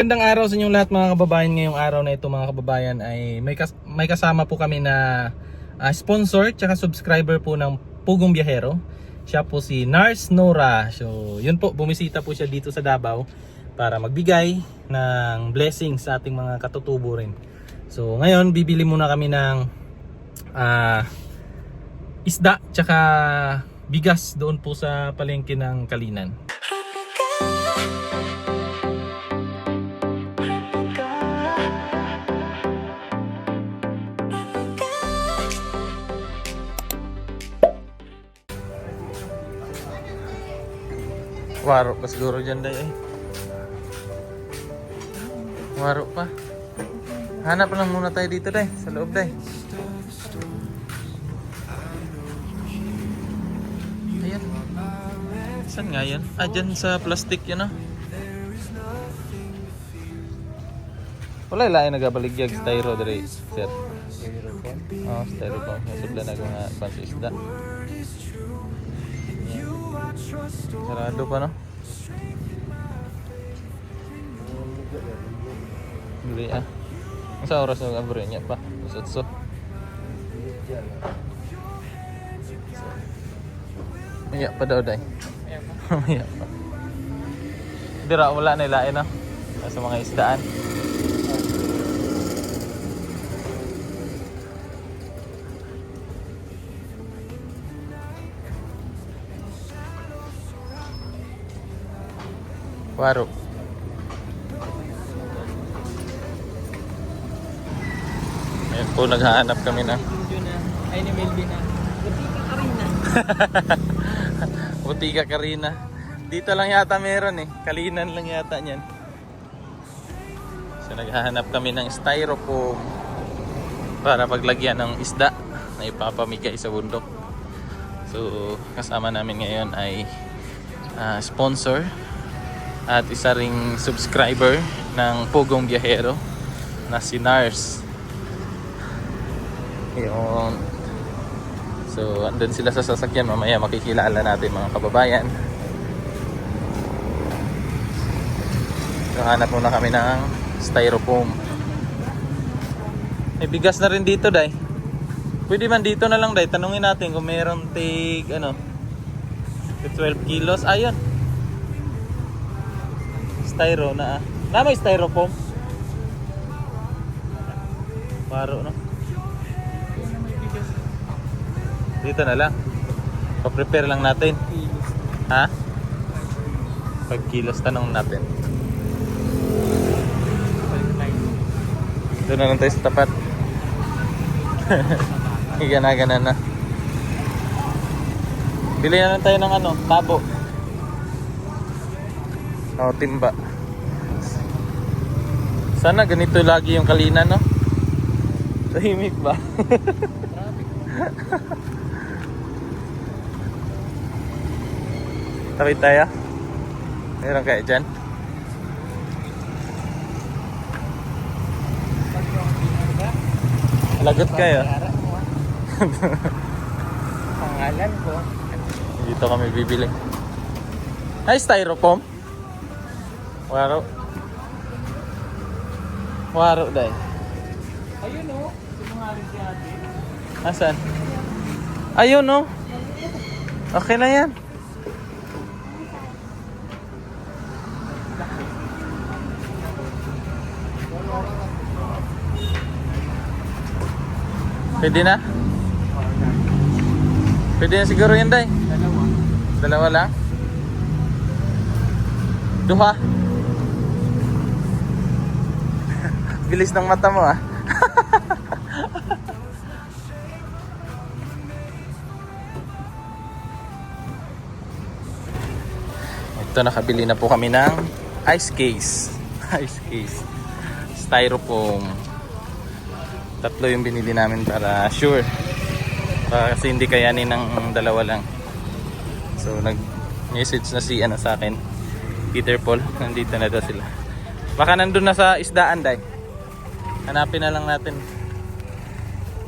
Magandang araw sa inyong lahat mga kababayan. Ngayong araw na ito mga kababayan ay may kasama po kami na sponsor tsaka subscriber po ng Pugong Biyahero. Siya po si Nars Nora. So yun po, bumisita po siya dito sa Davao para magbigay ng blessings sa ating mga katutubo rin. So ngayon bibili muna kami ng isda tsaka bigas doon po sa palengke ng Kalinan. Waro pa siguro dyan day eh. Waro pa. Hanap lang muna tayo dito day, sa loob day. Ayan. Saan nga yan? Ah, dyan sa plastic yun ah. Wala ilain nagabaligyag styro dire, sir. Oh, styrofoam. Masubla na kung pansi isda. Sarado pa no? Hindi ah. Sa oras ng abro niya pa. Usot-usot. Maya pa daw day. Maya pa. Dira wala na ilain no? Sa mga isdaan. Waro. Ayan po, naghahanap kami na. Ay, ni Melvin na. Butika Karina. Butika Karina. Dito lang yata meron eh. Kalinan lang yata niyan. So naghahanap kami ng styrofoam para paglagyan ng isda na ipapamigay sa bundok. So kasama namin ngayon ay sponsor at isa ring subscriber ng Pugong Biyahero na si Nars. Yun. So andun sila sa sasakyan, mamaya makikilala natin mga kababayan. So hanap muna kami ng styrofoam. May bigas na rin dito day. Pwede man dito na lang day, tanungin natin kung meron tig 12 kilos. Ayun, styro na ah. Na may styrofoam. Paro no. Dito na lang. Pa-prepare lang natin. Ha? 5 kilos tanong natin. Doon na lang tayo sa tapat. Gana-gana na. Bili na lang tayo ng tabo. O, timba. Sana ganito lagi yung Kalinan, no? Tahimik ba? Tapit tayo. Meron kayo dyan? Lagot kayo. Pangalan ko. Dito kami bibili. Ay, styrofoam. Waro. Waro dahil. Ayun o. Sinungaling si ate. Asan? Ayun no. Okay na yan. Pwede na? Pwede na siguro yan day. Dalawa lang? Duha? Bilis ng mata mo ah. Ito, nakabili na po kami ng ice case. Ice case. Styrofoam. 3 yung binili namin para sure. Kasi hindi kayanin ng dalawa lang. So nag-message na si sa akin, Peter Paul, nandito na daw sila. Baka nandun na sa isdaan day. Hanapin na lang natin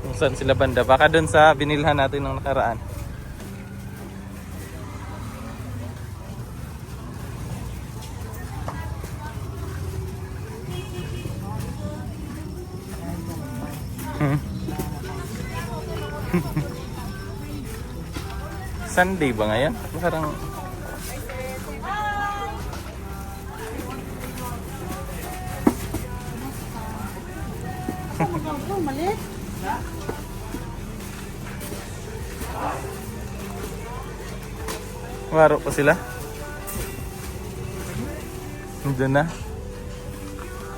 kung saan sila banda. Baka dun sa binilhan natin ng nakaraan. Sunday ba ngayon? Parang... Malit. Waro pa sila? Nandun na.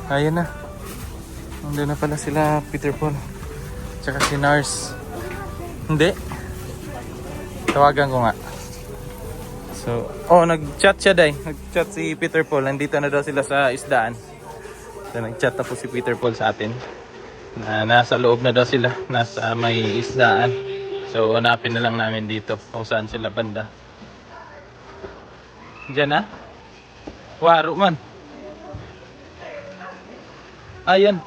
Ayun na. Nandun na pala sila, Peter Paul. Tsaka si Nars. Hindi. Tawagan ko nga. So, nag-chat siya day. Nag-chat si Peter Paul. Nandito na daw sila sa isdaan. So, nag-chat na po si Peter Paul sa atin. Na nasa loob na daw sila. Nasa may isdaan. So, hanapin na lang namin dito kung saan sila banda. Diyan na? Waro man. Ayan.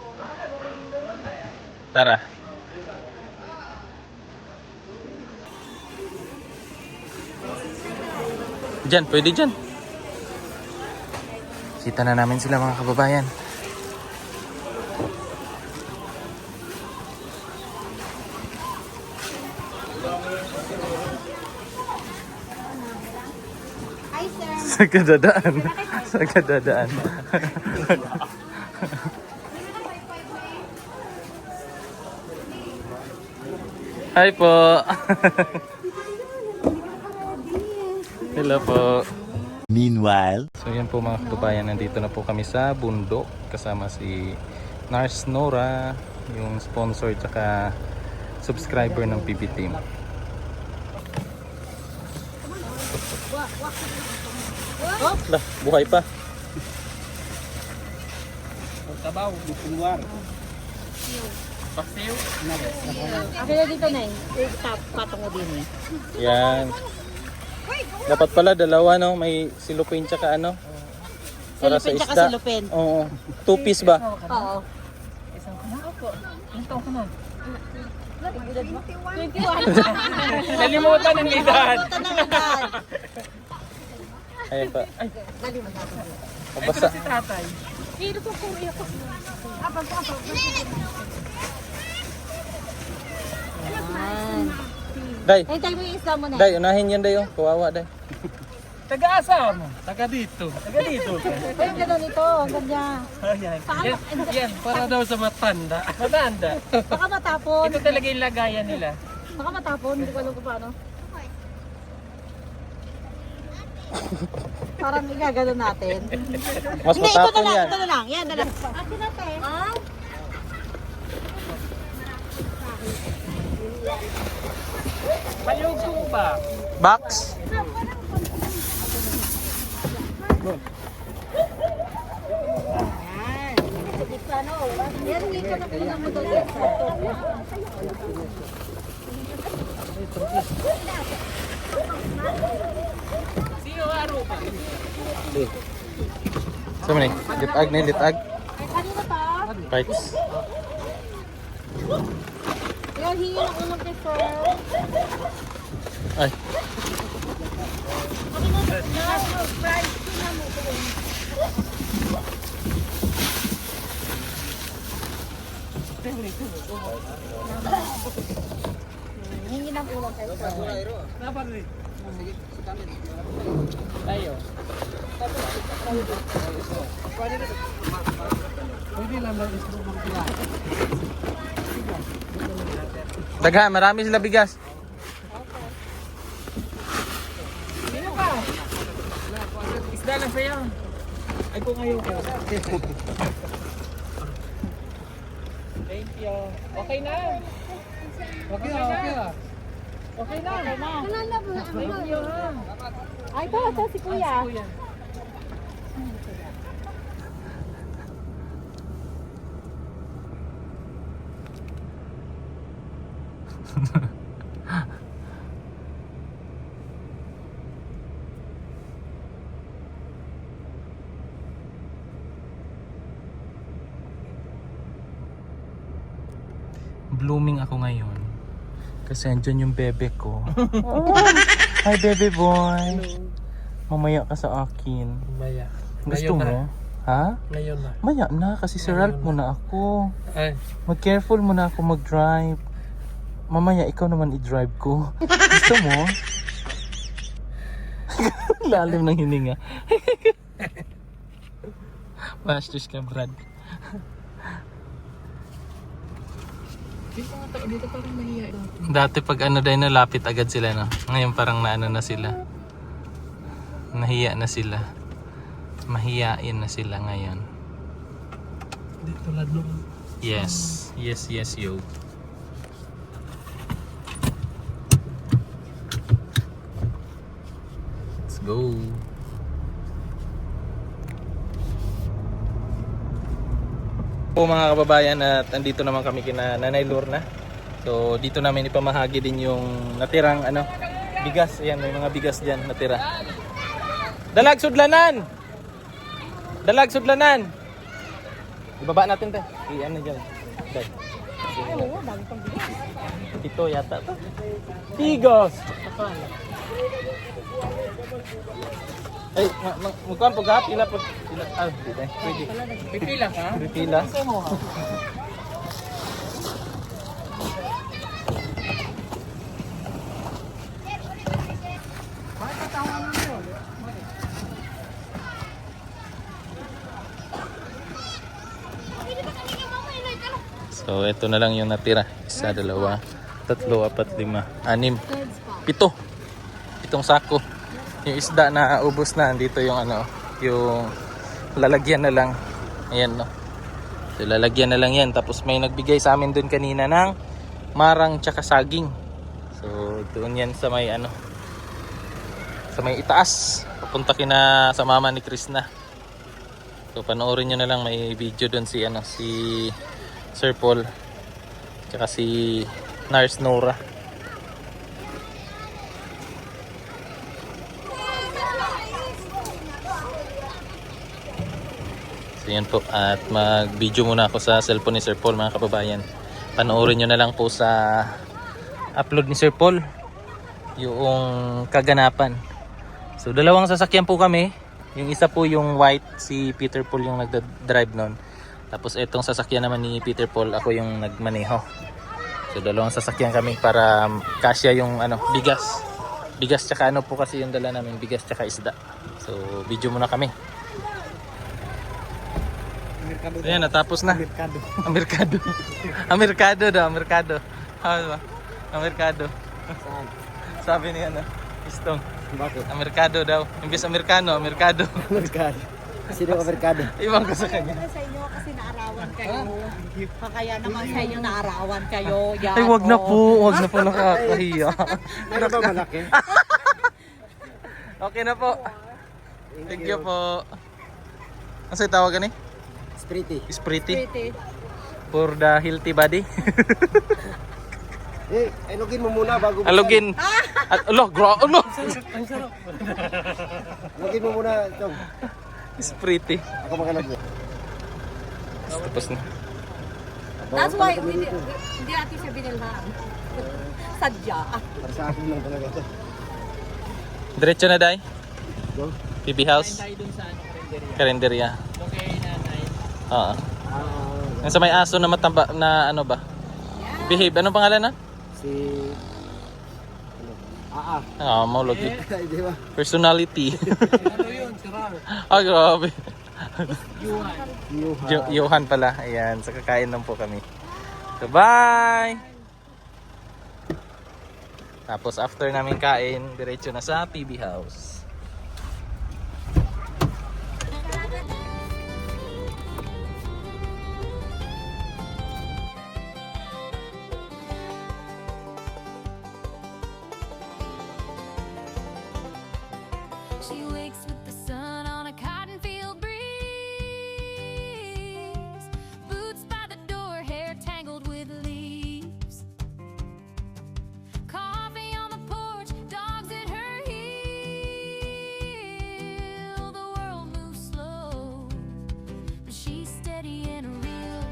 Tara. Diyan, pwede dyan. Kita na namin sila mga kababayan. Hi, sir. Sa kadadaan. Sa kadadaan. Hi po. Hello po. Meanwhile, So yan po mga kababayan, nandito na po kami sa bundok kasama si Nars Nora, yung sponsor tsaka subscriber ng PB Team. Lah, buhay pa. Tabaw, bukulwar. Pasiw. Ako na dito na patong mo din eh. Yan. Dapat pala dalawa no, may silupin tsaka ano. Para sa Silupin tsaka isda. silupin. Oo. 2 piece ba? Oo. Isang ka na? Opo. Ilang taon ka na? 21. Nalimutan ng edad. Puta ng edad. Ayun pa. Dali mo natin. Mabasa. Si tatay. Dito ko kuya ko. Day, Hintay mo yung isda mo na. day, unahin yan day oh. Kawawa day. Taga-asa mo? Taga dito. Taga dito. Ay, gano'n ito. Ang ganda. Ayan. Paano? Yan, para daw sa matanda. Matanda. Baka matapon. Ito talaga yung lagayan nila. Baka matapon. Hindi ko alam kung paano. Parang igagano natin. Mas Hindi, ito na matapon lang. yan. Ito na lang. Yan, na lang. Akin na, te. Ah? Palugo ba? Box. Yan. Dito ano. Yan, dito na po mo doon. Sino aro pa? Sa man litag ni litag. Ay, kanina pa. Bites. Yan, hingi ng ulam kay sir. Ay, Price ko na mo. Hingi ng ulam kay sir. Tayo. Pwede lang mag-isbog ng pila. daghan, marami sila bigas. Sino ka? Isda lang sa'yo. Ay kung ayaw ko. Thank you. Okay na. Okay na. Okay na. Okay na. Thank you ha. Ay, ito si kuya. Kuya. Blooming ako ngayon. Kasi andyan yung bebe ko. Hi bebe boy. Mamaya ka sa akin. Maya. Gusto mo? Ha? Ngayon na. Maya na kasi si Ralph muna ako. Ay. Mag-careful muna ako mag-drive. Mamaya ikaw naman i-drive ko. Gusto mo? Lalim ng hininga. Bastos ka, Brad. Dito parang mahiya. Dati pag ano dahil nalapit agad sila, no? Ngayon parang naano na sila. Nahiya na sila. Mahiyain na sila ngayon. Dito lalo. Yes. Yes, yes, yo. Let's go. Po mga kababayan, at andito naman kami kina Nanay Lorna. So dito namin ipamahagi din yung natirang ano, bigas. Ayan, may mga bigas diyan natira. Dalag sudlanan. Dalag sudlanan. Ibaba natin 'to. Iyan na diyan. Dai. Oo, dami pang bigas. Ito yata to. Tigos. Ay, mukha po gap ila po. Ila pwede. Pipila ka? Pipila. So, ito na lang yung natira. Isa, dalawa, tatlo, apat, lima, anim, pito. Pitong sako. Yung isda na ubos na, dito yung ano, yung lalagyan na lang. Ayan, no. So, lalagyan na lang yan. Tapos may nagbigay sa amin dun kanina ng marang tsaka saging. So, doon yan sa may ano, sa may itaas. Papunta kina sa mama ni Krishna. So, panoorin nyo na lang, may video dun si ano, si Sir Paul tsaka si Nurse Nora. So yan po, at mag-video muna ako sa cellphone ni Sir Paul mga kababayan. Panoorin nyo na lang po sa upload ni Sir Paul yung kaganapan. So dalawang sasakyan po kami. Yung isa po yung white, si Peter Paul yung nagda-drive nun. Tapos itong sasakyan naman ni Peter Paul, ako yung nagmaneho. So dalawang sasakyan kami para kasya yung ano, bigas. Bigas tsaka ano po kasi yung dala namin, bigas tsaka isda. So video muna kami. So, ayan, natapos na. Amerikado. Amerikado daw, Amerikado. Diba? Amerikado. Sabi ni ano, Istong. Bakit? Amerikado daw. Imbis Amerikano, Amerikado. Amerikano. Sino Amerikano? Iwan ko sa kanya. Sa inyo kasi naarawan kayo. Kaya naman sa inyo naarawan kayo. Yan, Ay, wag na po nakakahiya. Ano ba malaki? Okay na po. Thank you po. Ano sa'yo tawagan eh? Sprity. Sprity. Pretty. For the healthy body. Alugin mo muna bago Alugin. Alo, Ang sarap. Alugin mo muna, Chong. Sprity. Ako makalagyan. Tapos na. That's why hindi natin siya binilhan. Sadya. Para sa akin lang talaga ito. Diretso na, Day. Go. PB House. Tayo dun sa Karinderya. Okay, nanay. Oo. Yung sa may aso na matamba na ano ba? Behave. Anong pangalan na? Si... Ano? Maulog yun. Di ba? Personality. Ano yun? Si Rar. Grabe. Yuha. Johan pala. Ayan. Sa kakain lang po kami. So, bye! Tapos after namin kain, diretso na sa PB House. She wakes with the sun on a cotton field breeze. Boots by the door, hair tangled with leaves. Coffee on the porch, dogs at her heel. The world moves slow, but she's steady and real.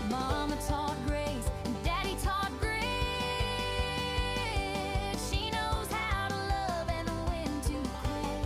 Mama taught grace, and Daddy taught grit. She knows how to love and when to quit.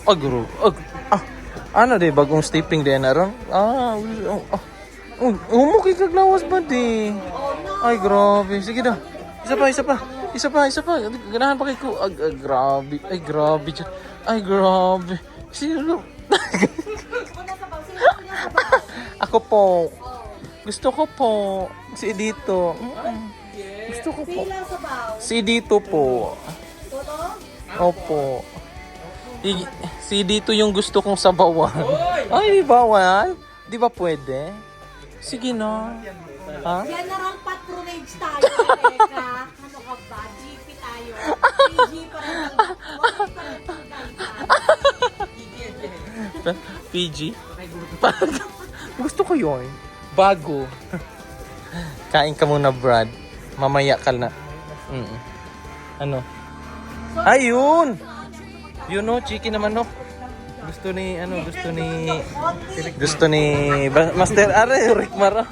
Agro. Ano di bagong stepping din na ron? Umukay kaglawas ba di? Ay, grabe. Sige na. Isa pa. Ganahan pa kay ko. Grabe. Ay, grabe. Ay, grabe. Sino? Ako po. Gusto ko po. Si dito. Gusto ko po. Si dito po. Opo. Si dito yung gusto kong sabawan. Ay, di bawal? Di ba pwede? Sige na. Ha? Yan na lang patronage tayo. Teka, ano ka ba? GP tayo. PG pa rin lang. Huwag pa rin lang. PG? Gusto ko yun. Bago. Kain ka muna, Brad. Mamaya ka na. Ano? Ayun! Yun no, chicken naman no. Gusto ni Master Rick Maro.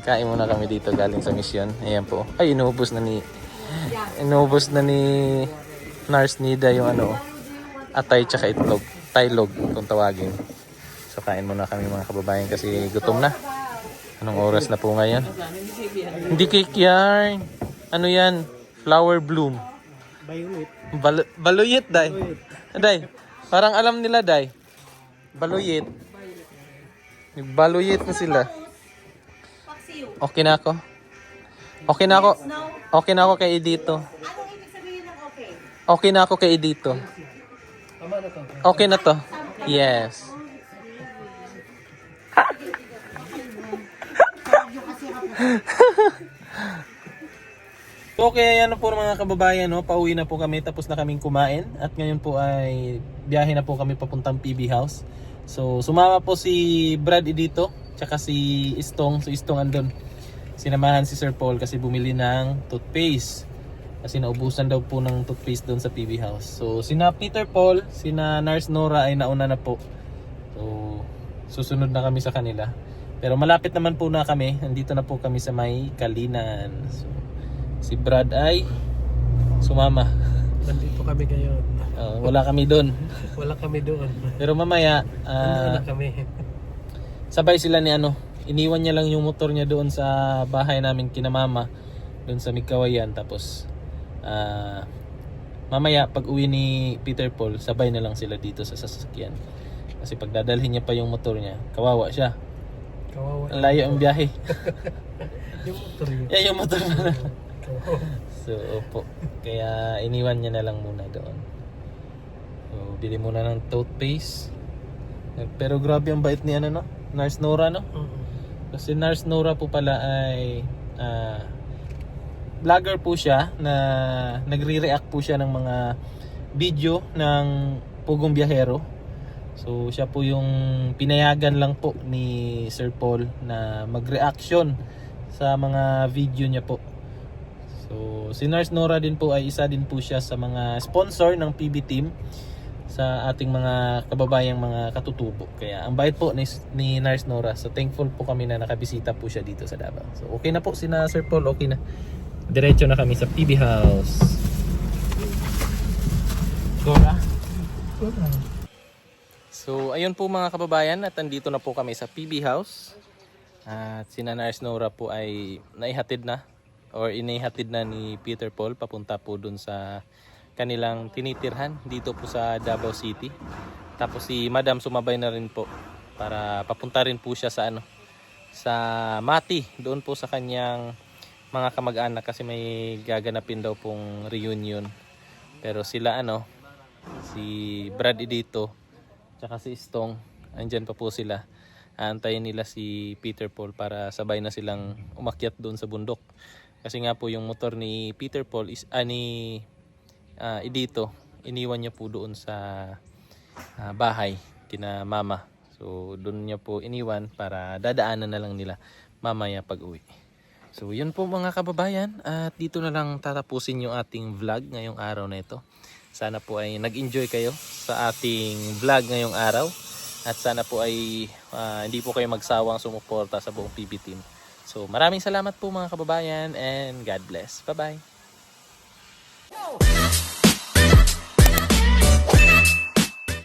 Kain muna kami dito galing sa mission. Ayan po. Ay, inubos na ni Nurse Nida yung atay tsaka itlog. Tailog kung tawagin. So kain muna kami mga kababayan kasi gutom na. Anong oras na po ngayon? Hindi cake yarn. Ano yan? Flower bloom. Violet. Baluyit, Day. Day, parang alam nila, Day. Baluyit. Baluyit na sila. Okay na ako. Okay na ako kay Edito. Anong ibig sabihin ng okay? Okay na ako kay Edito. Okay na to. Yes. Okay, ano po mga kababayan, no? Pauwi na po kami, tapos na kaming kumain. At ngayon po ay biyahe na po kami papuntang PB House. So, sumama po si Brad dito, tsaka si Istong. So, Istong andun. Sinamahan si Sir Paul kasi bumili ng toothpaste. Kasi naubusan daw po ng toothpaste doon sa PB House. So, sina Peter Paul, sina Nurse Nora ay nauna na po. So, susunod na kami sa kanila. Pero malapit naman po na kami. Nandito na po kami sa may Kalinan. So, si Brad ay sumama. Nandito kami ngayon. Wala kami doon. Wala kami doon. Pero mamaya, Nandun na kami. sabay sila ni iniwan niya lang yung motor niya doon sa bahay namin kina mama. Doon sa Migkawayan. Tapos, mamaya pag uwi ni Peter Paul, sabay na lang sila dito sa sasakyan. Kasi pag dadalhin niya pa yung motor niya, kawawa siya. Kawawa. Ang layo ang biyahe. Yung motor yun. Yeah, yung motor na. So, opo. Kaya iniwan niya na lang muna doon. So, bili muna ng toothpaste. Pero grabe ang bait ni Nurse Nora, no? Kasi Nurse Nora po pala ay vlogger po siya na nagre-react po siya ng mga video ng Pugong Biyahero. So, siya po yung pinayagan lang po ni Sir Paul na mag-reaction sa mga video niya po. So, si Nurse Nora din po ay isa din po siya sa mga sponsor ng PB Team sa ating mga kababayang mga katutubo. Kaya ang bait po ni Nurse Nora. So, thankful po kami na nakabisita po siya dito sa Davao. So, okay na po si Sir Paul. Okay na. Diretso na kami sa PB House. Gora? So, ayun po mga kababayan at andito na po kami sa PB House. At si Nurse Nora po ay naihatid na or inihatid na ni Peter Paul papunta po dun sa kanilang tinitirhan dito po sa Davao City. Tapos si Madam sumabay na rin po para papunta rin po siya sa sa Mati, doon po sa kanyang mga kamag-anak kasi may gaganapin daw pong reunion. Pero sila si Brad dito tsaka si Istong, andyan pa po sila. Aantayin nila si Peter Paul para sabay na silang umakyat doon sa bundok. Kasi nga po yung motor ni Peter Paul is ni Edito, iniwan niya po doon sa bahay kina mama. So doon niya po iniwan para dadaanan na lang nila mamaya pag uwi. So yun po mga kababayan, at dito na lang tatapusin yung ating vlog ngayong araw na ito. Sana po ay nag-enjoy kayo sa ating vlog ngayong araw. At sana po ay hindi po kayo magsawang sumuporta sa buong PB Team. So maraming salamat po mga kababayan and God bless. Bye-bye.